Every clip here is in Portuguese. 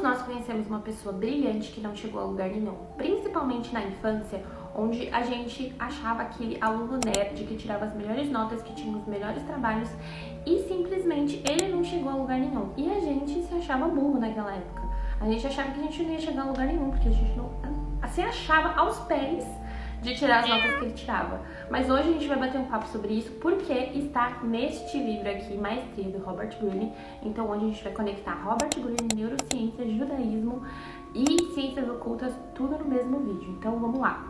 nós conhecemos uma pessoa brilhante que não chegou a lugar nenhum, principalmente na infância, onde a gente achava aquele aluno nerd que tirava as melhores notas, que tinha os melhores trabalhos e simplesmente ele não chegou a lugar nenhum. E a gente se achava burro naquela época. A gente achava que a gente não ia chegar a lugar nenhum, porque a gente não se achava aos pés de tirar as notas que ele tirava. Mas hoje a gente vai bater um papo sobre isso, porque está neste livro aqui, Maestria, do Robert Greene. Então hoje a gente vai conectar Robert Greene, neurociência, judaísmo e ciências ocultas, tudo no mesmo vídeo. Então vamos lá.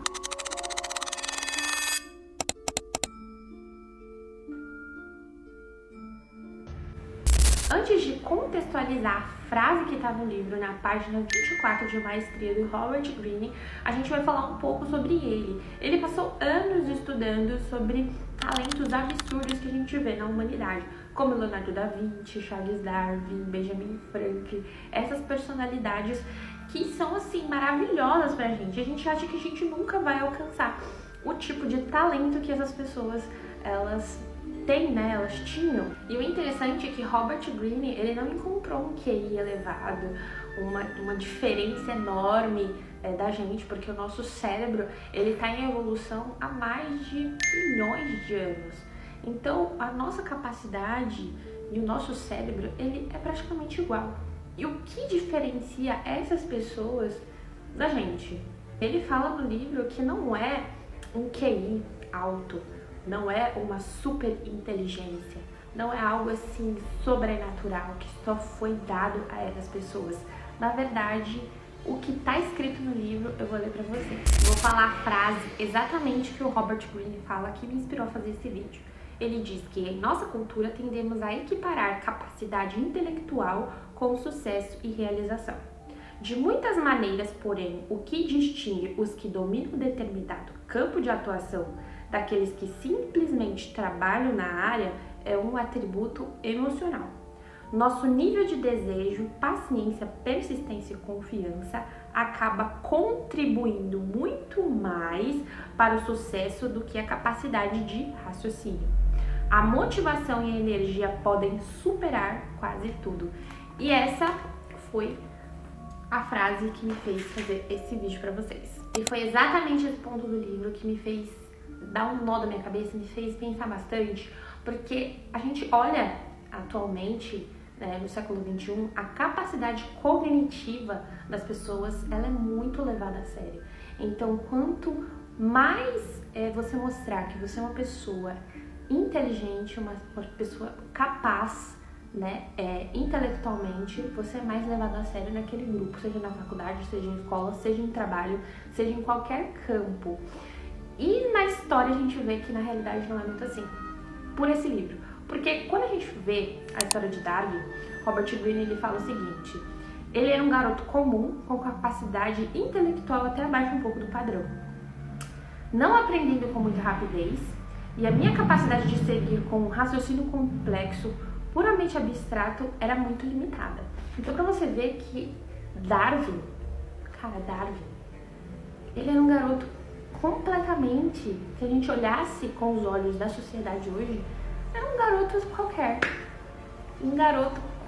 Antes de contextualizar a frase que está no livro, na página 24 de Maestria do Robert Greene, a gente vai falar um pouco sobre ele. Ele passou anos estudando sobre talentos absurdos que a gente vê na humanidade, como Leonardo da Vinci, Charles Darwin, Benjamin Franklin, essas personalidades que são assim maravilhosas pra gente. A gente acha que a gente nunca vai alcançar o tipo de talento que essas pessoas elas tinham. E o interessante é que Robert Greene, ele não encontrou um QI elevado, uma diferença enorme da gente, porque o nosso cérebro, ele tá em evolução há mais de milhões de anos. Então, a nossa capacidade e o nosso cérebro, ele é praticamente igual. E o que diferencia essas pessoas da gente? Ele fala no livro que não é um QI alto, não é uma super inteligência, não é algo assim sobrenatural que só foi dado a essas pessoas. Na verdade, o que está escrito no livro, eu vou ler para você. Vou falar a frase exatamente que o Robert Greene fala, que me inspirou a fazer esse vídeo. Ele diz que em nossa cultura tendemos a equiparar capacidade intelectual com sucesso e realização. De muitas maneiras, porém, o que distingue os que dominam determinado campo de atuação daqueles que simplesmente trabalham na área é um atributo emocional. Nosso nível de desejo, paciência, persistência e confiança acaba contribuindo muito mais para o sucesso do que a capacidade de raciocínio. A motivação e a energia podem superar quase tudo. E essa foi a frase que me fez fazer esse vídeo para vocês. E foi exatamente esse ponto do livro que me fez dar um nó na minha cabeça, me fez pensar bastante, porque a gente olha atualmente, no século XXI, a capacidade cognitiva das pessoas, ela é muito levada a sério. Então, quanto mais você mostrar que você é uma pessoa inteligente, uma pessoa capaz, intelectualmente, você é mais levado a sério naquele grupo, seja na faculdade, seja em escola, seja em trabalho, seja em qualquer campo. E na história a gente vê que na realidade não é muito assim, por esse livro. Porque quando a gente vê a história de Darwin, Robert Greene, ele fala o seguinte: ele era um garoto comum, com capacidade intelectual até abaixo um pouco do padrão, não aprendendo com muita rapidez, e a minha capacidade de seguir com um raciocínio complexo, puramente abstrato, era muito limitada. Então pra você ver que Darwin, ele era um garoto completamente, se a gente olhasse com os olhos da sociedade hoje, é um garoto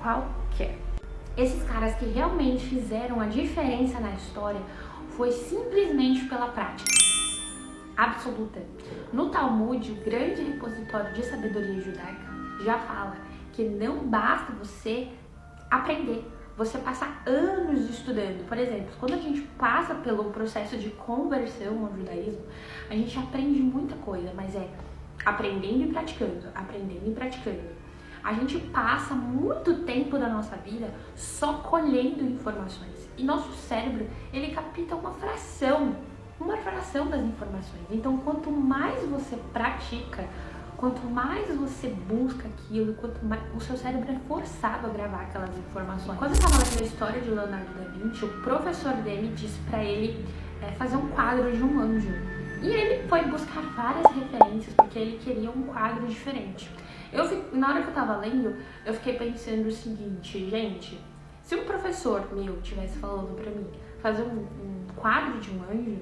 qualquer. Esses caras que realmente fizeram a diferença na história foi simplesmente pela prática absoluta. No Talmud, o grande repositório de sabedoria judaica, já fala que não basta você aprender, você passa anos estudando. Por exemplo, quando a gente passa pelo processo de conversão ao judaísmo, a gente aprende muita coisa, mas é aprendendo e praticando, aprendendo e praticando. A gente passa muito tempo da nossa vida só colhendo informações. E nosso cérebro, ele capta uma fração das informações. Então, quanto mais você pratica, quanto mais você busca aquilo, quanto mais o seu cérebro é forçado a gravar aquelas informações. Quando eu estava lendo a história de Leonardo da Vinci, o professor dele disse para ele fazer um quadro de um anjo. E ele foi buscar várias referências, porque ele queria um quadro diferente. Na hora que eu estava lendo, eu fiquei pensando o seguinte: gente, se um professor meu estivesse falando para mim fazer um quadro de um anjo,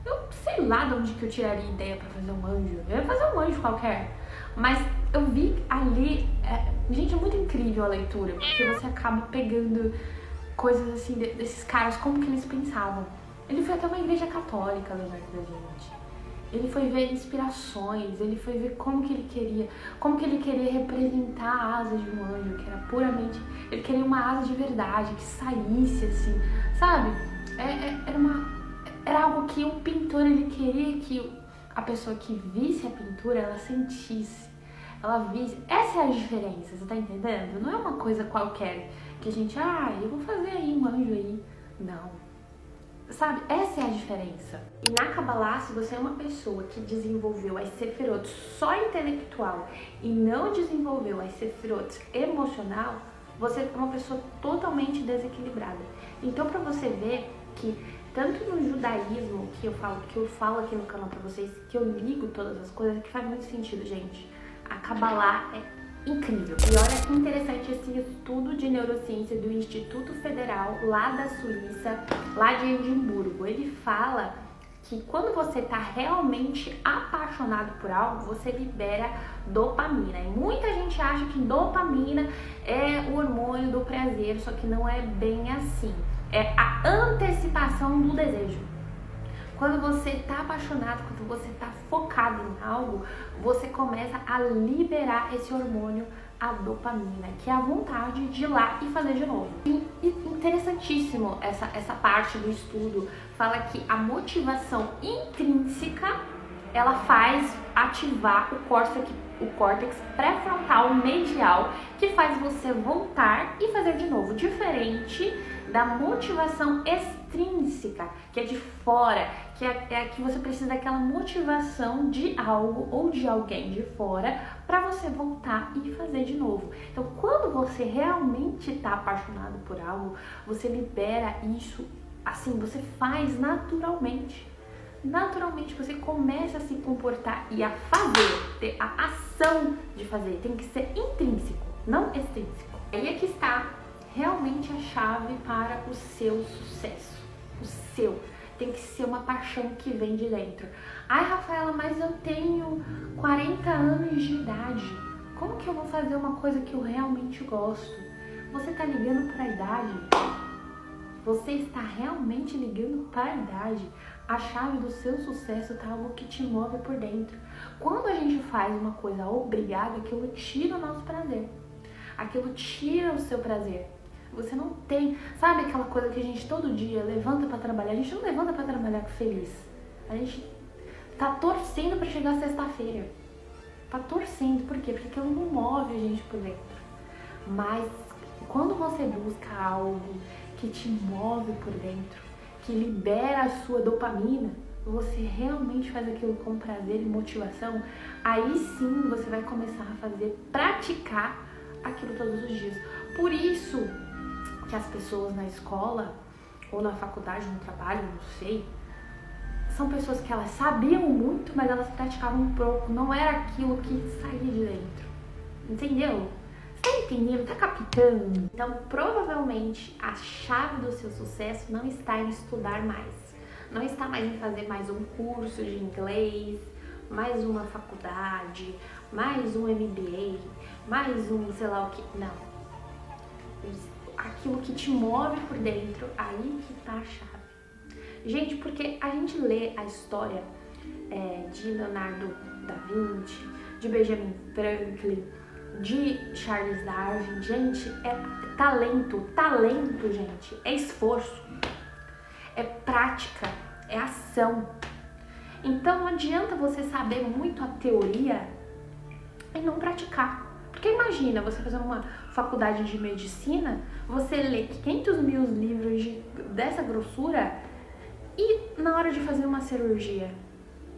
eu sei lá de onde que eu tiraria ideia para fazer um anjo. Eu ia fazer um anjo qualquer. Mas eu vi ali, gente, é muito incrível a leitura, porque você acaba pegando coisas assim, desses caras, como que eles pensavam. Ele foi até uma igreja católica, Leonardo da Vinci. Ele foi ver inspirações, ele foi ver como que ele queria representar a asa de um anjo, que era puramente, ele queria uma asa de verdade, que saísse assim, sabe? Era algo que o pintor, ele queria que a pessoa que visse a pintura, ela sentisse, ela visse. Essa é a diferença, você tá entendendo? Não é uma coisa qualquer, que a gente, eu vou fazer aí um anjo aí. Não. Sabe, essa é a diferença. E na Kabbalah, se você é uma pessoa que desenvolveu as Sefirot só intelectual e não desenvolveu as Sefirot emocional, você é uma pessoa totalmente desequilibrada. Então, pra você ver que tanto no judaísmo, que eu falo aqui no canal pra vocês, que eu ligo todas as coisas, que faz muito sentido, gente. A Kabbalah é incrível. E olha que interessante esse estudo de neurociência do Instituto Federal lá da Suíça, lá de Edimburgo. Ele fala que quando você tá realmente apaixonado por algo, você libera dopamina. E muita gente acha que dopamina é o hormônio do prazer, só que não é bem assim. É a antecipação do desejo. Quando você está apaixonado, quando você está focado em algo, você começa a liberar esse hormônio, a dopamina, que é a vontade de ir lá e fazer de novo. E interessantíssimo essa parte do estudo, fala que a motivação intrínseca, ela faz ativar o córtex pré-frontal medial, que faz você voltar e fazer de novo, diferente da motivação extrínseca, que é de fora, que é que você precisa daquela motivação de algo ou de alguém de fora para você voltar e fazer de novo. Então, quando você realmente está apaixonado por algo, você libera isso, assim, você faz naturalmente. Naturalmente você começa a se comportar e a fazer, ter a ação de fazer, tem que ser intrínseco, não extrínseco. Aí é que está realmente a chave para o seu sucesso, o seu. Tem que ser uma paixão que vem de dentro. Ai, Rafaela, mas eu tenho 40 anos de idade. Como que eu vou fazer uma coisa que eu realmente gosto? Você tá ligando para a idade? Você está realmente ligando para a idade? A chave do seu sucesso tá algo que te move por dentro. Quando a gente faz uma coisa obrigada, aquilo tira o nosso prazer. Aquilo tira o seu prazer. Você não tem, sabe aquela coisa que a gente todo dia levanta pra trabalhar? A gente não levanta pra trabalhar feliz. A gente tá torcendo pra chegar sexta-feira. Tá torcendo, por quê? Porque aquilo não move a gente por dentro. Mas quando você busca algo que te move por dentro, que libera a sua dopamina, você realmente faz aquilo com prazer e motivação, aí sim você vai começar a praticar aquilo todos os dias. Por isso que as pessoas na escola, ou na faculdade, no trabalho, não sei, são pessoas que elas sabiam muito, mas elas praticavam um pouco, não era aquilo que saía de dentro. Entendeu? Você tá entendendo? Tá captando? Então, provavelmente, a chave do seu sucesso não está em estudar mais. Não está mais em fazer mais um curso de inglês, mais uma faculdade, mais um MBA, mais um sei lá o que. Não. Aquilo que te move por dentro, aí que tá a chave. Gente, porque a gente lê a história de Leonardo da Vinci, de Benjamin Franklin, de Charles Darwin, gente, é talento, gente, é esforço, é prática, é ação. Então não adianta você saber muito a teoria e não praticar. Porque imagina, você fazer uma faculdade de medicina, você lê 500 mil livros dessa grossura e na hora de fazer uma cirurgia,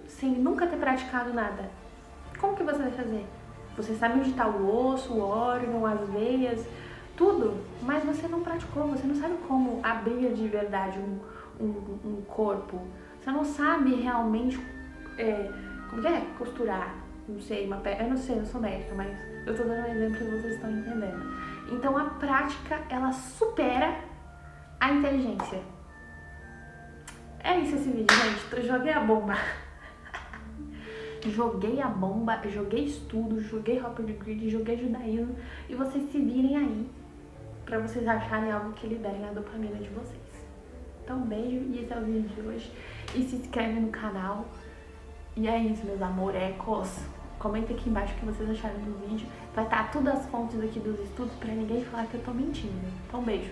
sem nunca ter praticado nada, como que você vai fazer? Você sabe onde está o osso, o órgão, as veias, tudo, mas você não praticou, você não sabe como abrir de verdade um corpo, você não sabe realmente como é? Costurar, não sei, eu não sei, eu sou médica, mas eu tô dando um exemplo que vocês estão entendendo. Então a prática, ela supera a inteligência. É isso esse vídeo, gente, eu joguei a bomba. Joguei estudo, joguei Robert Greene, joguei judaísmo e vocês se virem aí. pra vocês acharem algo que liberem a dopamina de vocês. Então, beijo e esse é o vídeo de hoje. E se inscreve no canal. E é isso, meus amorecos. Comenta aqui embaixo o que vocês acharam do vídeo. Vai estar todas as fontes aqui dos estudos pra ninguém falar que eu tô mentindo. Então, beijo.